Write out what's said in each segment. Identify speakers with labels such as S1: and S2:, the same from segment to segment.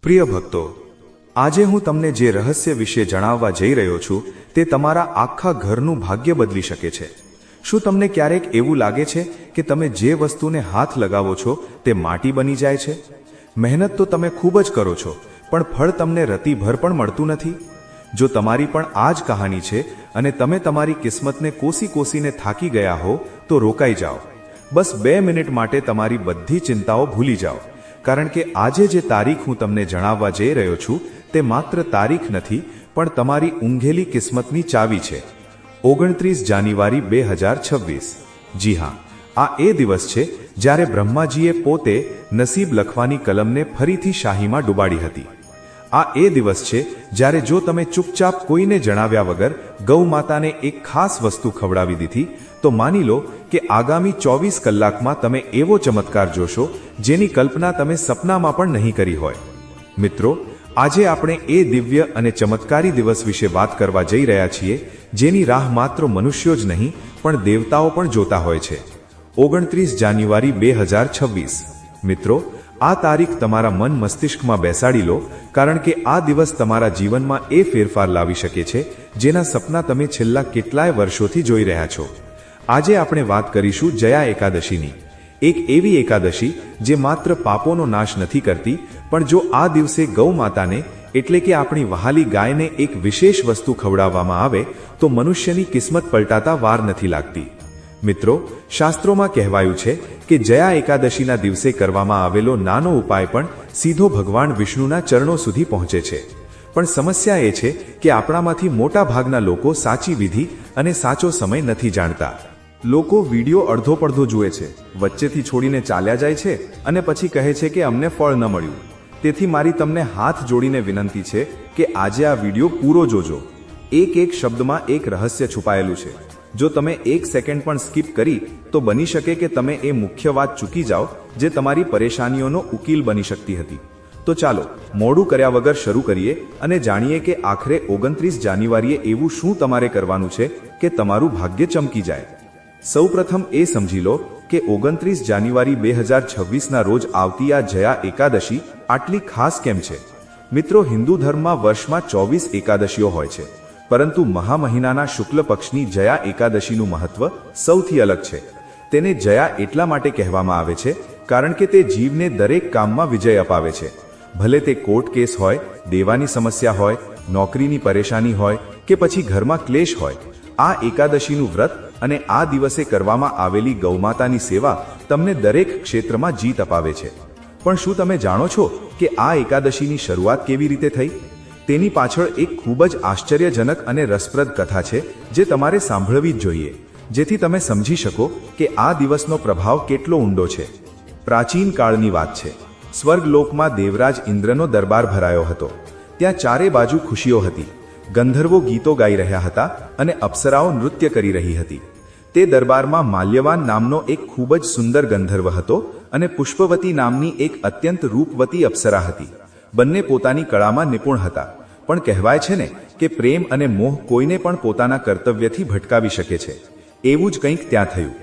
S1: પ્રિય ભક્તો, આજે હું તમને જે રહસ્ય વિશે જણાવવા જઈ રહ્યો છું તે તમારા આખા ઘરનું ભાગ્ય બદલી શકે છે। શું તમને ક્યારેક એવું લાગે છે કે તમે જે વસ્તુને હાથ લગાવો છો તે માટી બની જાય છે? મહેનત તો તમે ખૂબ જ કરો છો, પણ ફળ તમને રતીભર પણ મળતું નથી। જો તમારી પણ આ જ કહાની છે અને તમે તમારી કિસ્મતને કોસી કોસીને થાકી ગયા હો તો રોકાઈ જાઓ। બસ 2 મિનિટ માટે તમારી બધી ચિંતાઓ ભૂલી જાઓ, કારણ કે આજે જે તારીખ હું તમને જણાવવા જઈ રહ્યો છું તે માત્ર તારીખ નથી, પણ તમારી ઊંઘેલી કિસ્મતની ચાવી છે। 29 જાન્યુઆરી 2026। જી હા, આ એ દિવસ છે જ્યારે બ્રહ્માજીએ પોતે નસીબ લખવાની કલમને ફરીથી શાહીમાં ડૂબાડી હતી। આ એ દિવસ છે જ્યારે જો તમે ચૂપચાપ કોઈને જણાવ્યા વગર ગૌ માતાને એક ખાસ વસ્તુ ખવડાવી દીધી તો માની લો કે આગામી 24 કલાકમાં તમે એવો ચમત્કાર જોશો જેની કલ્પના તમે સપનામાં પણ નહીં કરી હોય। મિત્રો, આજે આપણે એ દિવ્ય અને ચમત્કારી દિવસ વિશે વાત કરવા જઈ રહ્યા છીએ જેની રાહ માત્ર મનુષ્યો જ નહીં પણ દેવતાઓ પણ જોતા હોય છે। 29 જાન્યુઆરી 2026। મિત્રો, આ તારીખ તમારા મન મસ્તિષ્કમાં બેસાડી લો, કારણ કે આ દિવસ તમારા જીવનમાં એ ફેરફાર લાવી શકે છે જેના સપના તમે છેલ્લા કેટલાય વર્ષોથી જોઈ રહ્યા છો। આજે આપણે વાત કરીશું જયા એકાદશીની, એક એવી એકાદશી જે માત્ર પાપોનો નાશ નથી કરતી, પણ જો આ દિવસે ગૌ માતાને એટલે કે આપણી વહાલી ગાયને એક વિશેષ વસ્તુ ખવડાવવામાં આવે તો મનુષ્યની કિસ્મત પલટાતા વાર નથી લાગતી। મિત્રો, શાસ્ત્રોમાં કહેવાયું છે કે જયા એકાદશીના દિવસે કરવામાં આવેલો નાનો ઉપાય પણ સીધો ભગવાન વિષ્ણુના ચરણો સુધી પહોંચે છે। પણ સમસ્યા એ છે કે આપણામાંથી મોટા ભાગના લોકો સાચી વિધિ અને સાચો સમય નથી જાણતા। લોકો વિડીયો અડધો પડધો જુએ છે, વચ્ચેથી છોડીને ચાલ્યા જાય છે અને પછી કહે છે કે અમને ફળ ન મળ્યું। તેથી મારી તમને હાથ જોડીને વિનંતી છે કે આજે આ વિડીયો પૂરો જોજો। એક શબ્દમાં એક રહસ્ય છુપાયેલું છે। જો તમે 1 સેકન્ડ પણ સ્કીપ કરી તો બની શકે કે તમે એ મુખ્ય વાત ચૂકી જાઓ જે તમારી પરેશાનીઓનો ઉકેલ બની શકતી હતી। તો ચાલો મોડું કર્યા વગર શરૂ કરીએ અને જાણીએ કે આખરે 29 જાન્યુઆરીએ એવું શું તમારે કરવાનું છે કે તમારું ભાગ્ય ચમકી જાય। સૌપ્રથમ એ સમજી લો કે 29 જાન્યુઆરી 2026ના રોજ આવતી આ જયા એકાદશી આટલી ખાસ કેમ છે? મિત્રો, હિન્દુ ધર્મમાં વર્ષમાં 24 એકાદશીઓ હોય છે, પરંતુ મહા મહિનાના શુક્લ પક્ષની જયા એકાદશીનું મહત્વ સૌથી અલગ છે। તેને જયા એટલા માટે કહેવામાં આવે છે કારણ કે તે જીવને દરેક કામમાં વિજય અપાવે છે। ભલે તે કોર્ટ કેસ હોય, દેવાની સમસ્યા હોય, નોકરીની પરેશાની હોય કે પછી ઘરમાં ક્લેશ હોય, આ એકાદશીનું વ્રત અને આ દિવસે કરવામાં આવેલી ગૌમાતાની સેવા તમને દરેક ક્ષેત્રમાં જીત અપાવે છે। પણ શું તમે જાણો છો કે આ એકાદશીની શરૂઆત કેવી રીતે થઈ? તેની પાછળ એક ખૂબ જ આશ્ચર્યજનક અને રસપ્રદ કથા છે જે તમારે સાંભળવી જ જોઈએ, જેથી તમે સમજી શકો કે આ દિવસનો પ્રભાવ કેટલો ઊંડો છે। પ્રાચીન કાળની વાત છે। સ્વર્ગલોકમાં દેવરાજ ઇન્દ્રનો દરબાર ભરાયો હતો। ત્યાં ચારે બાજુ ખુશીઓ હતી। ગંધર્વો ગીતો ગાઈ રહ્યા હતા અને અપ્સરાઓ નૃત્ય કરી રહી હતી। તે દરબારમાં માલ્યવાન નામનો એક ખૂબ જ સુંદર ગંધર્વ હતો અને પુષ્પવતી નામની એક અત્યંત રૂપવતી અપ્સરા હતી। બંને પોતાની કળામાં નિપુણ હતા, પણ કહેવાય છે ને કે પ્રેમ અને મોહ કોઈને પણ પોતાના કર્તવ્યથી ભટકાવી શકે છે। એવું જ કંઈક ત્યાં થયું।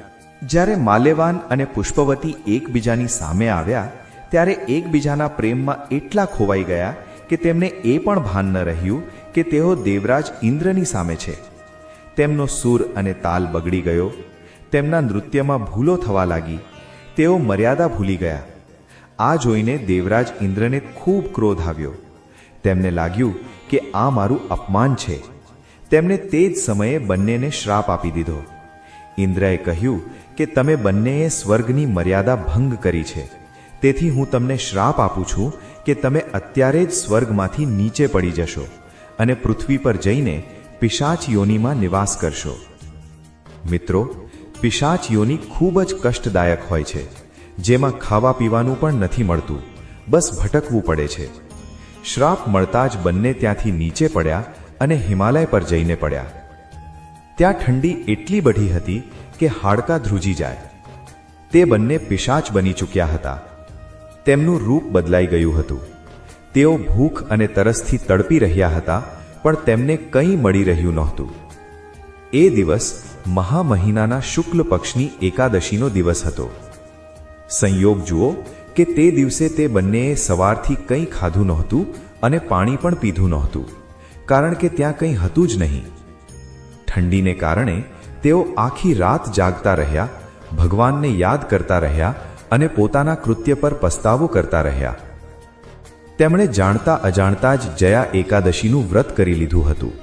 S1: જ્યારે માલ્યવાન અને પુષ્પવતી એકબીજાની સામે આવ્યા ત્યારે એકબીજાના પ્રેમમાં એટલા ખોવાઈ ગયા કે તેમને એ પણ ભાન ન રહ્યું કે તેઓ દેવરાજ ઇન્દ્રની સામે છે। તેમનો સૂર અને તાલ બગડી ગયો। તેમના નૃત્યમાં ભૂલો થવા લાગી। તેઓ મર્યાદા ભૂલી ગયા। આ જોઈને દેવરાજ ઇન્દ્રને ખૂબ ક્રોધ આવ્યો। તેમને લાગ્યું કે આ મારું અપમાન છે। તેમણે તે જ સમયે બંનેને શ્રાપ આપી દીધો। ઇન્દ્રએ કહ્યું કે તમે બંનેએ સ્વર્ગની મર્યાદા ભંગ કરી છે, તેથી હું તમને શ્રાપ આપું છું કે તમે અત્યારે જ સ્વર્ગમાંથી નીચે પડી જશો અને પૃથ્વી પર જઈને પિશાચ યોનિમાં નિવાસ કરશો। મિત્રો, પિશાચ યોનિ ખૂબ જ કષ્ટદાયક હોય છે, જેમાં ખાવા પીવાનું પણ નથી મળતું, બસ ભટકવું પડે છે। શ્રાપ મળતા જ બંને ત્યાંથી નીચે પડ્યા અને હિમાલય પર જઈને પડ્યા। ત્યાં ઠંડી એટલી બધી હતી કે હાડકાં ધ્રુજી જાય। તે બંને પિશાચ બની ચૂક્યા હતા। તેમનું રૂપ બદલાઈ ગયું હતું। તેઓ ભૂખ અને તરસથી તડપી રહ્યા હતા, પણ તેમને કંઈ મળી રહ્યું નહોતું। એ દિવસ મહા મહિનાના શુક્લ પક્ષની એકાદશીનો દિવસ હતો। સંયોગ જુઓ કે તે દિવસે તે બંનેએ સવારથી કંઈ ખાધું નહોતું અને પાણી પણ પીધું નહોતું, કારણ કે ત્યાં કંઈ હતું જ નહીં. ઠંડીને કારણે તેઓ આખી રાત જાગતા રહ્યા, ભગવાનને યાદ કરતા રહ્યા અને પોતાના કૃત્ય પર પસ્તાવો કરતા રહ્યા. તેમણે જાણતા અજાણતા જ જયા એકાદશીનું વ્રત કરી લીધું હતું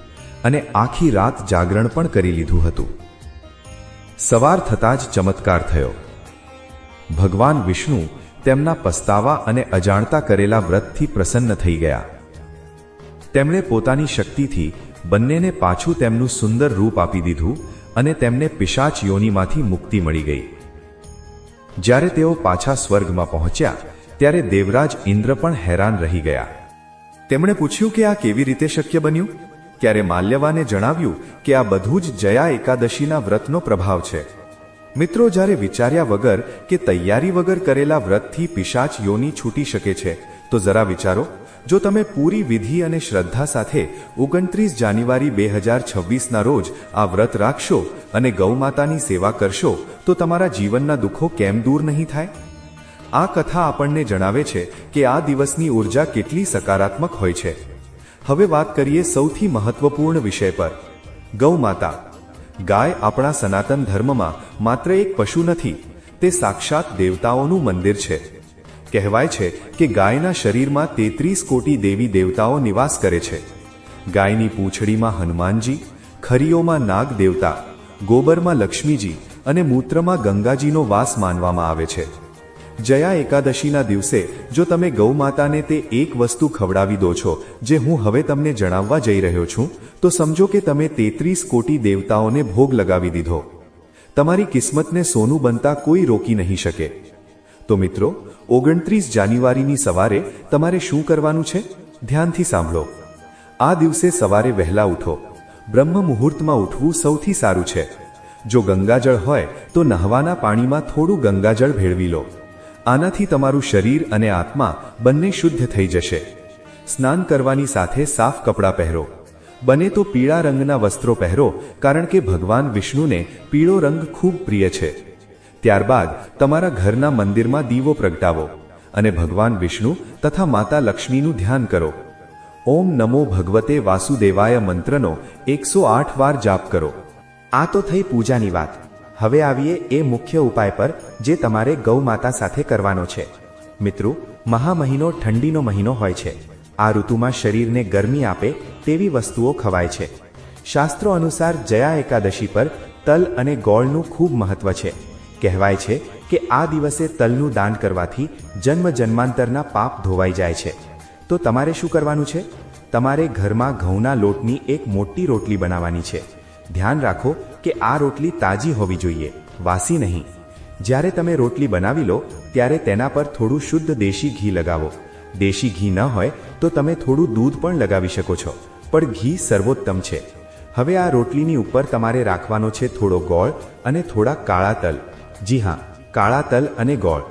S1: અને આખી રાત જાગરણ પણ કરી લીધું હતું. સવાર થતાં જ ચમત્કાર થયો. ભગવાન વિષ્ણુ તેમના પસ્તાવા અને અજાણતા કરેલા વ્રતથી પ્રસન્ન થઈ ગયા. તેમણે પોતાની શક્તિથી બંનેને પાછું તેમનું સુંદર રૂપ આપી દીધું અને તેમને પિશાચ યોનિમાંથી મુક્તિ મળી ગઈ. જ્યારે તેઓ પાછા સ્વર્ગમાં પહોંચ્યા ત્યારે દેવરાજ ઇન્દ્ર પણ હેરાન રહી ગયા. તેમણે પૂછ્યું કે આ કેવી રીતે શક્ય બન્યું? ત્યારે માલ્યવાને જણાવ્યું કે આ બધું જ જયા એકાદશીના વ્રતનો પ્રભાવ છે. મિત્રો, જ્યારે વિચાર્યા વગર કે તૈયારી વગર કરેલા વ્રતથી પિશાચ યોની છૂટી શકે છે, તો જરા વિચારો, જો તમે પૂરી વિધિ અને શ્રદ્ધા સાથે 29 જાન્યુઆરી 2026ના રોજ આ વ્રત રાખશો અને ગૌમાતાની સેવા કરશો, તો તમારા જીવનના દુઃખો કેમ દૂર નહીં થાય? આ કથા આપણને જણાવે છે કે આ દિવસની ઉર્જા કેટલી સકારાત્મક હોય છે. હવે વાત કરીએ સૌથી મહત્વપૂર્ણ વિષય પર, ગૌમાતા. ગાય આપણા સનાતન ધર્મમાં માત્ર એક પશુ નથી, તે સાક્ષાત દેવતાઓનું મંદિર છે. કહેવાય છે કે ગાયના શરીરમાં 33 કોટી દેવી દેવતાઓ નિવાસ કરે છે. ગાયની પૂંછડીમાં હનુમાનજી, ખરીઓમાં નાગ દેવતા, ગોબરમાં લક્ષ્મીજી અને મૂત્રમાં ગંગાજીનો વાસ માનવામાં આવે છે. જયા એકાદશીના દિવસે જો તમે ગૌમાતાને તે એક વસ્તુ ખવડાવી દો છો, જે હું હવે તમને જણાવવા જઈ રહ્યો છું, તો સમજો કે તમે 33 કોટી દેવતાઓને ભોગ લગાવી દીધો. તમારી કિસ્મતને સોનું બનતા કોઈ રોકી નહીં શકે. તો મિત્રો, 29 જાન્યુઆરીની સવારે તમારે શું કરવાનું છે? ધ્યાનથી સાંભળો. આ દિવસે સવારે વહેલા ઉઠો. બ્રહ્મ મુહૂર્તમાં ઉઠવું સૌથી સારું છે. જો ગંગાજળ હોય તો નહાવાના પાણીમાં થોડું ગંગાજળ ભેળવી લો. આનાથી તમારું શરીર અને આત્મા બંને શુદ્ધ થઈ જશે. સ્નાન કરવાની સાથે સાફ કપડાં પહેરો. બને તો પીળા રંગના વસ્ત્રો પહેરો, કારણ કે ભગવાન વિષ્ણુને પીળો રંગ ખૂબ પ્રિય છે. ત્યારબાદ તમારા ઘરના મંદિરમાં દીવો પ્રગટાવો અને ભગવાન વિષ્ણુ તથા માતા લક્ષ્મીનું ધ્યાન કરો. ઓમ નમો ભગવતે વાસુદેવાય મંત્રનો 108 વાર જાપ કરો.
S2: આ તો થઈ પૂજાની વાત. હવે આવીએ એ મુખ્ય ઉપાય પર જે તમારે ગૌમાતા સાથે કરવાનો છે. મિત્રો, મહા મહિનો ઠંડીનો મહિનો હોય છે. આ ઋતુમાં શરીરને ગરમી આપે તેવી વસ્તુઓ ખવાય છે. શાસ્ત્રો અનુસાર જયા એકાદશી પર તલ અને ગોળનું ખૂબ મહત્વ છે. કહેવાય છે કે આ દિવસે તલનું દાન કરવાથી જન્મ જન્માંતરના પાપ ધોવાઈ જાય છે. તો તમારે શું કરવાનું છે? તમારે ઘરમાં ઘઉંના લોટની એક મોટી રોટલી બનાવવાની છે. ધ્યાન રાખો કે આ રોટલી તાજી હોવી જોઈએ, વાસી નહીં. જ્યારે તમે રોટલી બનાવી લો ત્યારે તેના પર થોડું શુદ્ધ દેશી ઘી લગાવો. દેશી ઘી ન હોય તો તમે થોડું દૂધ પણ લગાવી શકો છો, પણ ઘી સર્વોત્તમ છે. હવે આ રોટલીની ઉપર તમારે રાખવાનો છે થોડો ગોળ અને થોડા કાળા તલ. જી હા, કાળા તલ અને ગોળ.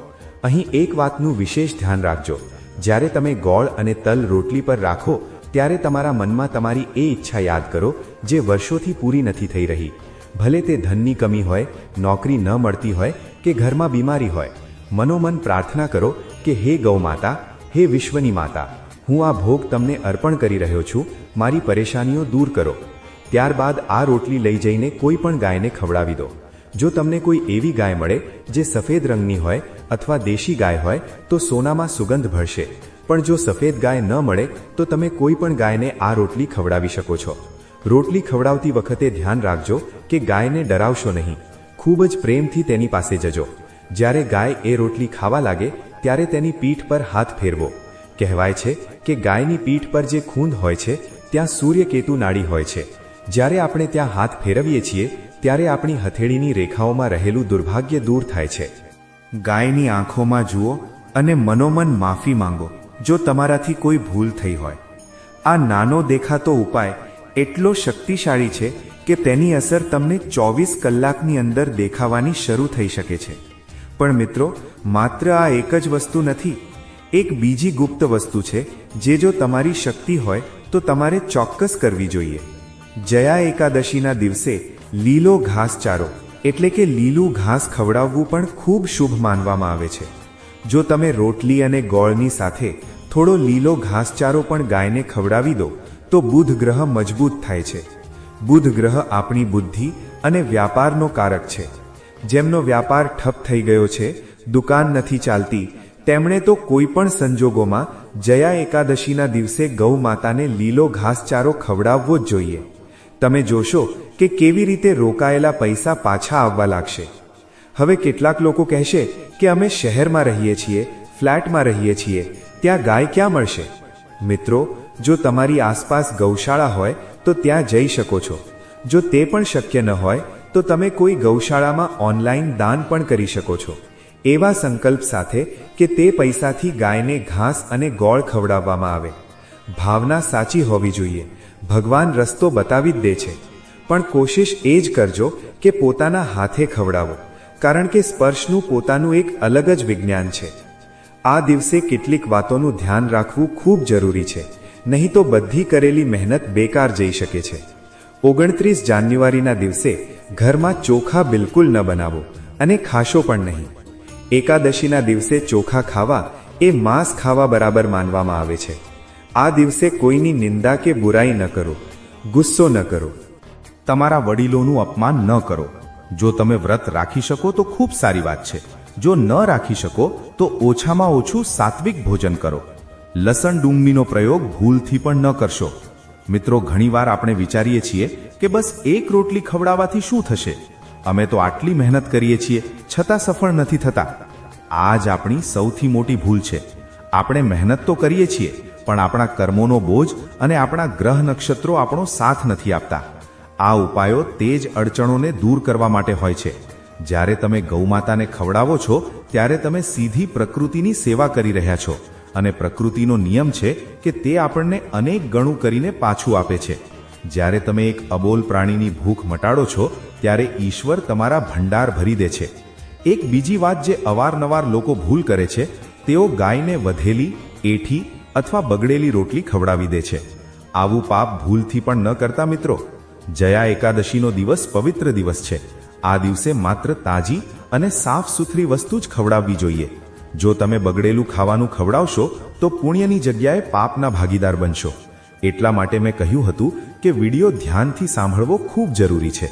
S2: અહીં એક વાતનું વિશેષ ધ્યાન રાખજો. જ્યારે તમે ગોળ અને તલ રોટલી પર રાખો ત્યારે તમારા મનમાં તમારી એ ઈચ્છા યાદ કરો જે વર્ષોથી પૂરી નથી થઈ રહી. ભલે તે ધનની કમી હોય, નોકરી ન મળતી હોય કે ઘરમાં બીમારી હોય. મનોમન પ્રાર્થના કરો કે હે ગૌ માતા, હે વિશ્વની માતા, હું આ ભોગ તમને અર્પણ કરી રહ્યો છું, મારી પરેશાનીઓ દૂર કરો. ત્યારબાદ આ રોટલી લઈ જઈને કોઈ પણ ગાયને ખવડાવી દો. જો તમને કોઈ એવી ગાય મળે જે સફેદ રંગની હોય અથવા દેશી ગાય હોય તો સોનામાં સુગંધ ભળશે. પણ જો સફેદ ગાય ન મળે તો તમે કોઈ પણ ગાયને આ રોટલી ખવડાવી શકો છો. રોટલી ખવડાવતી વખતે ધ્યાન રાખજો કે ગાયને ડરાવશો નહીં. ખૂબ જ પ્રેમથી તેની પાસે જજો. જ્યારે ગાય એ રોટલી ખાવા લાગે ત્યારે તેની પીઠ પર હાથ ફેરવો. કહેવાય છે કે ગાયની પીઠ પર જે ખૂંદ હોય છે ત્યાં સૂર્યકેતુ નાડી હોય છે. જ્યારે આપણે ત્યાં હાથ ફેરવીએ છીએ ત્યારે આપણી હથેળીની રેખાઓમાં રહેલું દુર્ભાગ્ય દૂર થાય છે. ગાયની આંખોમાં જુઓ અને મનોમન માફી માંગો જો તમારાથી કોઈ ભૂલ થઈ હોય. આ નાનો દેખાતો ઉપાય એટલો શક્તિશાળી છે કે તેની અસર તમને 24 કલાકની અંદર દેખાવાની શરૂ થઈ શકે છે. પણ મિત્રો, માત્ર આ એક જ વસ્તુ નથી. એક બીજી ગુપ્ત વસ્તુ છે જે જો તમારી શક્તિ હોય તો તમારે ચોક્કસ કરવી જોઈએ. જયા એકાદશીના દિવસે લીલો ઘાસચારો એટલે કે લીલું ઘાસ ખવડાવવું પણ ખૂબ શુભ માનવામાં આવે છે. જો તમે રોટલી અને ગોળની સાથે થોડો લીલો ઘાસચારો પણ ગાયને ખવડાવી દો તો બુધ ગ્રહ મજબૂત થાય છે. બુધ ગ્રહ આપણી બુદ્ધિ અને વ્યાપારનો કારક છે. જેમનો વ્યાપાર ઠપ થઈ ગયો છે, દુકાન નથી ચાલતી, તેમણે તો કોઈ પણ સંજોગોમાં જયા એકાદશીના દિવસે ગૌ માતાને લીલો ઘાસચારો ખવડાવવો જ જોઈએ. તમે જોશો કે કેવી રીતે રોકાયેલા પૈસા પાછા આવવા લાગશે. હવે કેટલાક લોકો કહેશે કે અમે શહેરમાં રહીએ છીએ, ફ્લેટમાં રહીએ છીએ, ત્યાં ગાય ક્યાં મળશે? મિત્રો, જો તમારી આસપાસ ગૌશાળા હોય તો ત્યાં જઈ શકો છો. જો તે પણ શક્ય ન હોય તો તમે કોઈ ગૌશાળામાં ઓનલાઈન દાન પણ કરી શકો છો, એવા સંકલ્પ સાથે કે તે પૈસાથી ગાયને ઘાસ અને ગોળ ખવડાવવામાં આવે. ભાવના સાચી હોવી જોઈએ. ભગવાન રસ્તો બતાવી જ દે છે, પણ કોશિશ એ જ કરજો કે પોતાના હાથે ખવડાવો, કારણ કે સ્પર્શનું પોતાનું એક અલગ જ વિજ્ઞાન છે. આ દિવસે કેટલીક વાતોનું ધ્યાન રાખવું ખૂબ જરૂરી છે, નહીં તો બધી કરેલી મહેનત બેકાર જઈ શકે છે. 29 જાન્યુઆરીના દિવસે ઘરમાં ચોખા બિલકુલ ન બનાવો અને ખાશો પણ નહીં. એકાદશીના દિવસે ચોખા ખાવા એ માંસ ખાવા બરાબર માનવામાં આવે છે. આ દિવસે કોઈની નિંદા કે બુરાઈ ન કરો, ગુસ્સો ન કરો.
S3: તમારા વડીલોનું અપમાન ન કરો. જો તમે વ્રત રાખી શકો તો ખૂબ સારી વાત છે. જો ન રાખી શકો તો ઓછામાં ઓછું સાત્વિક ભોજન કરો. લસણ ડુંગળીનો પ્રયોગ ભૂલથી પણ ન કરશો. મિત્રો, ઘણીવાર આપણે વિચારીએ છીએ કે બસ એક રોટલી ખવડાવવાથી શું થશે? અમે તો આટલી મહેનત કરીએ છીએ છતાં સફળ નથી થતા. આ જ આપણી સૌથી મોટી ભૂલ છે. આપણે મહેનત તો કરીએ છીએ, પણ આપણા કર્મોનો બોજ અને આપણા ગ્રહ નક્ષત્રો આપણો સાથ નથી આપતા. આ ઉપાયો તે જ અડચણોને દૂર કરવા માટે હોય છે. જ્યારે તમે ગૌમાતાને ખવડાવો છો ત્યારે તમે સીધી પ્રકૃતિની સેવા કરી રહ્યા છો, અને પ્રકૃતિનો નિયમ છે કે તે આપણને અનેક ગણું કરીને પાછું આપે છે. જ્યારે તમે એક અબોલ પ્રાણીની ભૂખ મટાડો છો ત્યારે ઈશ્વર તમારા ભંડાર ભરી દે છે. એક બીજી વાત જે અવારનવાર લોકો ભૂલ કરે છે, તેઓ ગાયને વધેલી, એઠી અથવા બગડેલી રોટલી ખવડાવી દે છે. આવું પાપ ભૂલથી પણ ન કરતા મિત્રો. જયા એકાદશીનો દિવસ પવિત્ર દિવસ છે. આ દિવસે માત્ર તાજી અને સાફ સુથરી વસ્તુ જ ખવડાવવી જોઈએ. જો તમે બગડેલું ખાવાનું ખવડાવશો તો પુણ્યની જગ્યાએ પાપના ભાગીદાર બનશો. એટલા માટે મેં કહ્યું હતું કે વિડીયો ધ્યાનથી સાંભળવો ખૂબ જરૂરી છે.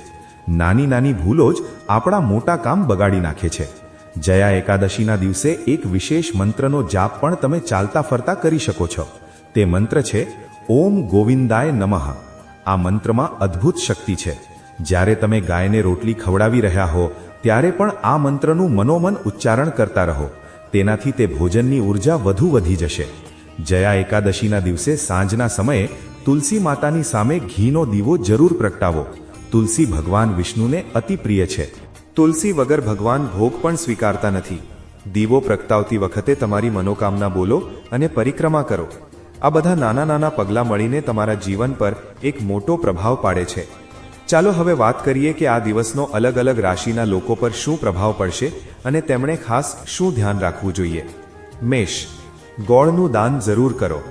S3: નાની નાની ભૂલો જ આપણા મોટા કામ બગાડી નાખે છે. જયા એકાદશીના દિવસે એક વિશેષ મંત્રનો જાપ પણ તમે ચાલતા ફરતા કરી શકો છો. તે મંત્ર છે ઓમ ગોવિંદાય નમઃ. આ મંત્રમાં અદ્ભુત શક્તિ છે. જ્યારે તમે ગાયને રોટલી ખવડાવી રહ્યા હો ત્યારે પણ આ મંત્રનું મનોમન ઉચ્ચારણ કરતા રહો. તેનાથી તે ભોજનની ઉર્જા વધુ વધી જશે. જયા એકાદશીના દિવસે સાંજના સમયે તુલસી માતાની સામે ઘીનો દીવો જરૂર પ્રગટાવો. તુલસી ભગવાન વિષ્ણુને અતિ પ્રિય છે. તુલસી વગર ભગવાન ભોગ પણ સ્વીકારતા નથી. દીવો પ્રગટાવતી વખતે તમારી મનોકામના બોલો અને પરિક્રમા કરો. આ બધા નાના નાના પગલાં મળીને તમારા જીવન પર એક મોટો પ્રભાવ પાડે છે. ચાલો હવે વાત કરીએ કે આ દિવસનો અલગ અલગ રાશિના લોકો પર શું પ્રભાવ પડશે અને તેમણે ખાસ શું ધ્યાન રાખવું જોઈએ. મેષ, ગોળનું દાન જરૂર કરો.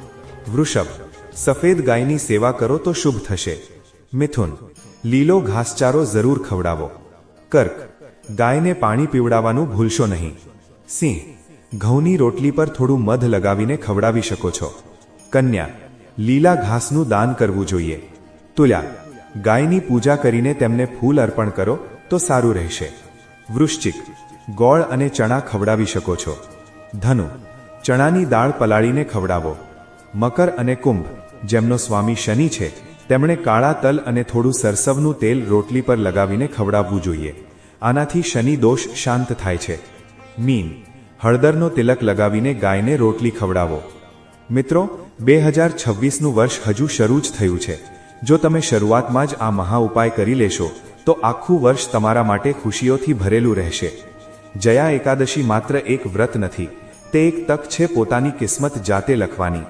S3: વૃષભ, સફેદ ગાયની સેવા કરો તો શુભ થશે. મિથુન, લીલો ઘાસચારો જરૂર ખવડાવો. કર્ક, ગાયને પાણી પીવડાવવાનું ભૂલશો નહીં. સિંહ, ઘઉંની રોટલી પર થોડું મધ લગાવીને ખવડાવી શકો છો. કન્યા, લીલા ઘાસનું દાન કરવું જોઈએ. તુલા, ગાયની પૂજા કરીને તેમને ફૂલ અર્પણ કરો તો સારું રહેશે. વૃશ્ચિક, ગોળ અને ચણા ખવડાવી શકો છો. ધનુ, ચણાની દાળ પલાળીને ખવડાવો. મકર અને કુંભ, જેમનો સ્વામી શનિ છે, તેમણે કાળા તલ અને થોડું સરસવનું તેલ રોટલી પર લગાવીને ખવડાવવું જોઈએ. આનાથી શનિ દોષ શાંત થાય છે. મીન, હળદરનો તિલક લગાવીને ગાયને રોટલી ખવડાવો. મિત્રો, 2026નું વર્ષ હજુ શરૂ જ થયું છે. જો તમે શરૂઆતમાં જ આ મહા ઉપાય કરી લેશો તો આખું વર્ષ તમારા માટે ખુશીઓથી ભરેલું રહેશે. જયા એકાદશી માત્ર એક વ્રત નથી, તે એક તક છે પોતાની કિસ્મત જાતે લખવાની.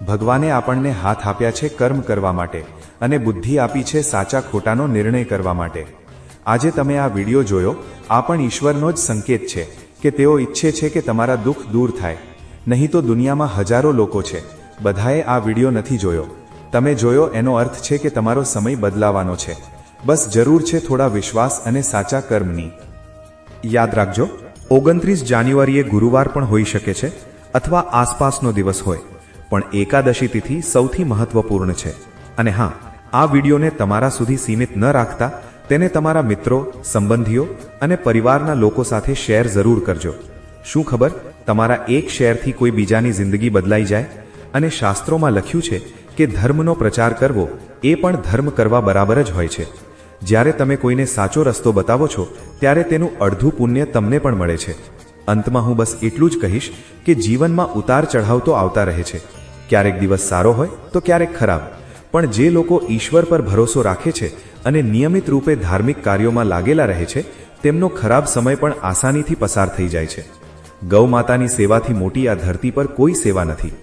S3: ભગવાને આપણને હાથ આપ્યા છે કર્મ કરવા માટે અને બુદ્ધિ આપી છે સાચા ખોટાનો નિર્ણય કરવા માટે. આજે તમે આ વિડીયો જોયો, આ પણ ઈશ્વરનો જ સંકેત છે કે તેઓ ઈચ્છે છે કે તમારા દુઃખ દૂર થાય. નહીં તો દુનિયામાં હજારો લોકો છે, બધાએ આ વિડીયો નથી જોયો. તમે જોયો એનો અર્થ છે કે તમારો સમય બદલાવાનો છે. બસ જરૂર છે થોડા વિશ્વાસ અને સાચા કર્મની. યાદ રાખજો,
S1: 29 જાન્યુઆરીએ ગુરુવાર પણ હોઈ શકે છે અથવા આસપાસનો દિવસ હોય, પણ એકાદશી તિથિ સૌથી મહત્વપૂર્ણ છે. અને હા, આ વિડીયોને તમારા સુધી સીમિત ન રાખતા તેને તમારા મિત્રો, સંબંધીઓ અને પરિવારના લોકો સાથે શેર જરૂર કરજો. શું ખબર, તમારા એક શેરથી કોઈ બીજાની જિંદગી બદલાઈ જાય. અને શાસ્ત્રોમાં લખ્યું છે કે ધર્મનો પ્રચાર કરવો એ પણ ધર્મ કરવા બરાબર જ હોય છે. જ્યારે તમે કોઈને સાચો રસ્તો બતાવો છો ત્યારે તેનું અડધું પુણ્ય તમને પણ મળે છે. અંતમાં હું બસ એટલું જ કહીશ કે જીવનમાં ઉતાર ચઢાવ તો આવતા રહે છે. ક્યારેક દિવસ સારો હોય તો ક્યારેક ખરાબ, પણ જે લોકો ઈશ્વર પર ભરોસો રાખે છે અને નિયમિત રૂપે ધાર્મિક કાર્યોમાં લાગેલા રહે છે તેમનો ખરાબ સમય પણ આસાનીથી પસાર થઈ જાય છે. ગૌ માતાની સેવાથી મોટી આ ધરતી પર કોઈ સેવા નથી.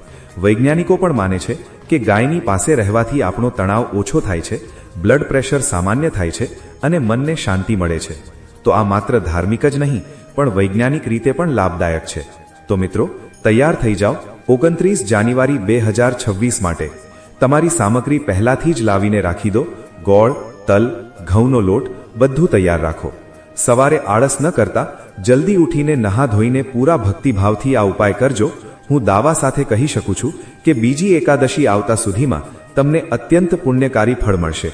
S1: વૈજ્ઞાનિકો પણ માને છે કે ગાયની પાસે રહેવાથી આપણો તણાવ ઓછો થાય છે, બ્લડ પ્રેશર સામાન્ય થાય છે અને મનને શાંતિ મળે છે. તો આ માત્ર ધાર્મિક જ નહીં પણ વૈજ્ઞાનિક રીતે પણ લાભદાયક છે. તો મિત્રો, તૈયાર થઈ જાઓ 29 જાન્યુઆરી 2026 માટે. તમારી સામગ્રી પહેલાથી જ લાવીને રાખી દો. ગોળ, તલ, ઘઉંનો લોટ બધું તૈયાર રાખો. સવારે આળસ ન કરતા જલ્દી ઉઠીને નહા ધોઈને પૂરા ભક્તિભાવથી આ ઉપાય કરજો. હું દાવા સાથે કહી શકું છું કે બીજી એકાદશી આવતા સુધીમાં તમને અત્યંત પુણ્યકારી ફળ મળશે.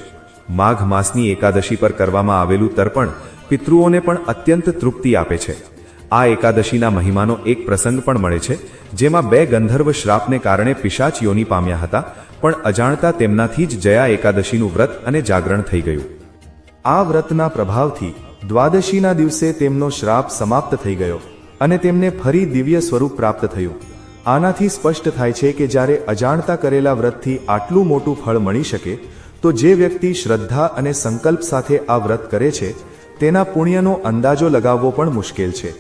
S1: માઘ માસની એકાદશી પર કરવામાં આવેલું તર્પણ પિતૃઓને પણ અત્યંત તૃપ્તિ આપે છે. આ એકાદશીના મહિમાનો એક પ્રસંગ પણ મળે છે જેમાં 2 ગંધર્વ શ્રાપને કારણે પિશાચ યોનિ પામ્યા હતા, પણ અજાણતા તેમનાથી જ જયા એકાદશીનું વ્રત અને જાગરણ થઈ ગયું.
S2: આ વ્રતના પ્રભાવથી દ્વાદશીના દિવસે તેમનો શ્રાપ સમાપ્ત થઈ ગયો અને તેમને ફરી દિવ્ય સ્વરૂપ પ્રાપ્ત થયું. આનાથી સ્પષ્ટ થાય છે કે જ્યારે અજાણતા કરેલા વ્રતથી આટલું મોટું ફળ મળી શકે તો જે વ્યક્તિ શ્રદ્ધા અને સંકલ્પ સાથે આ વ્રત કરે છે તેના પુણ્યનો અંદાજો લગાવવો પણ મુશ્કેલ છે.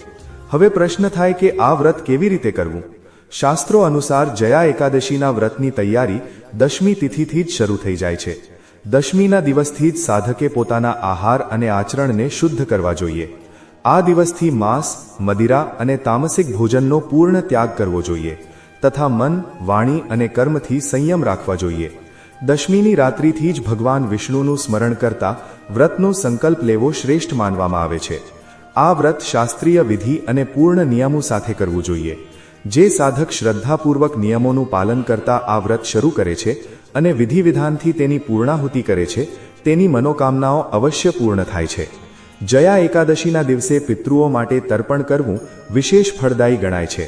S2: હવે પ્રશ્ન થાય કે આ વ્રત કેવી રીતે કરવું? શાસ્ત્રો અનુસાર જયા એકાદશીના વ્રતની તૈયારી દશમી તિથિથી જ શરૂ થઈ જાય છે. દશમીના દિવસથી જ સાધકે પોતાના આહાર અને આચરણને શુદ્ધ કરવા જોઈએ. આ દિવસથી માંસ, મદિરા અને તામસિક ભોજનનો પૂર્ણ ત્યાગ કરવો જોઈએ તથા મન, વાણી અને કર્મથી સંયમ રાખવા જોઈએ. દશમીની રાત્રિથી જ ભગવાન વિષ્ણુનું સ્મરણ કરતા વ્રતનો સંકલ્પ લેવો શ્રેષ્ઠ માનવામાં આવે છે. આ વ્રત શાસ્ત્રીય વિધિ અને પૂર્ણ નિયમો સાથે કરવું જોઈએ. જે સાધક શ્રદ્ધાપૂર્વક નિયમોનું પાલન કરતા આ વ્રત શરૂ કરે છે અને વિધિ વિધાનથી તેની પૂર્ણાહુતિ કરે છે તેની મનોકામનાઓ અવશ્ય પૂર્ણ થાય છે. જયા એકાદશીના દિવસે પિતૃઓ માટે તર્પણ કરવું વિશેષ ફળદાયી ગણાય છે.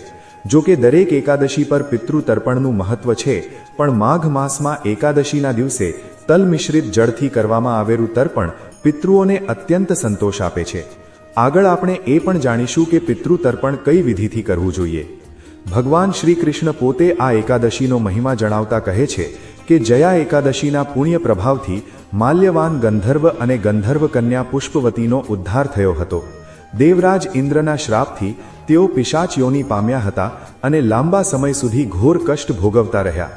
S2: જો કે દરેક એકાદશી પર પિતૃ તર્પણનું મહત્વ છે, પણ માઘ માસમાં એકાદશીના દિવસે તલ મિશ્રિત જળથી કરવામાં આવેલું તર્પણ પિતૃઓને અત્યંત સંતોષ આપે છે. આગળ આપણે એ પણ જાણીશું કે પિતૃ તર્પણ કઈ વિધિથી કરવું જોઈએ. ભગવાન શ્રી કૃષ્ણ પોતે આ એકાદશીનો મહિમા જણાવતા કહે છે કે જયા એકાદશીના પુણ્ય પ્રભાવથી માલ્યવાન ગંધર્વ અને ગંધર્વ કન્યા પુષ્પવતીનો ઉદ્ધાર થયો હતો. દેવરાજ ઇન્દ્રના શ્રાપથી તેઓ પિશાચ યોનિ પામ્યા હતા અને લાંબા સમય સુધી ઘોર કષ્ટ ભોગવતા રહ્યા.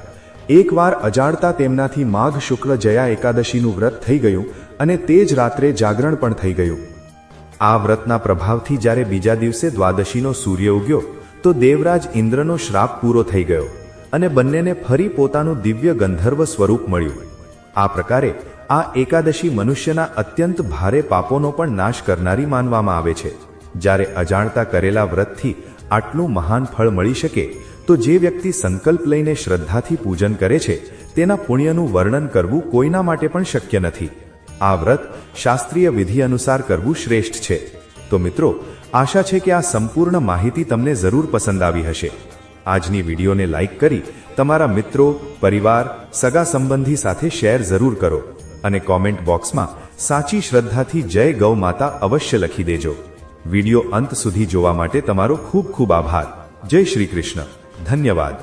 S2: એકવાર અજાણતા તેમનાથી માઘ શુક્લ જયા એકાદશીનું વ્રત થઈ ગયું અને તે જ રાત્રે જાગરણ પણ થઈ ગયું. આ વ્રતના પ્રભાવથી જ્યારે બીજા દિવસે દ્વાદશીનો સૂર્ય ઉગ્યો તો દેવરાજ ઇન્દ્રનો શ્રાપ પૂરો થઈ ગયો અને બંનેને ફરી પોતાનું દિવ્ય ગંધર્વ સ્વરૂપ મળ્યું. આ પ્રકારે આ એકાદશી મનુષ્યના અત્યંત ભારે પાપોનો પણ નાશ કરનારી માનવામાં આવે છે. જ્યારે અજાણતા કરેલા વ્રતથી આટલું મહાન ફળ મળી શકે તો જે વ્યક્તિ સંકલ્પ લઈને શ્રદ્ધાથી પૂજન કરે છે તેના પુણ્યનું વર્ણન કરવું કોઈના માટે પણ શક્ય નથી. આ વ્રત શાસ્ત્રીય વિધિ અનુસાર કરવું શ્રેષ્ઠ છે. તો મિત્રો, આશા છે કે આ સંપૂર્ણ માહિતી તમને જરૂર પસંદ આવી હશે. આજની વિડીયોને લાઇક કરી તમારા મિત્રો, પરિવાર, સગા સંબંધી સાથે શેર જરૂર કરો અને કોમેન્ટ બોક્સમાં સાચી શ્રદ્ધાથી જય ગૌ માતા અવશ્ય લખી દેજો. વિડીયો અંત સુધી જોવા માટે તમારો ખૂબ ખૂબ આભાર. જય શ્રી કૃષ્ણ. ધન્યવાદ.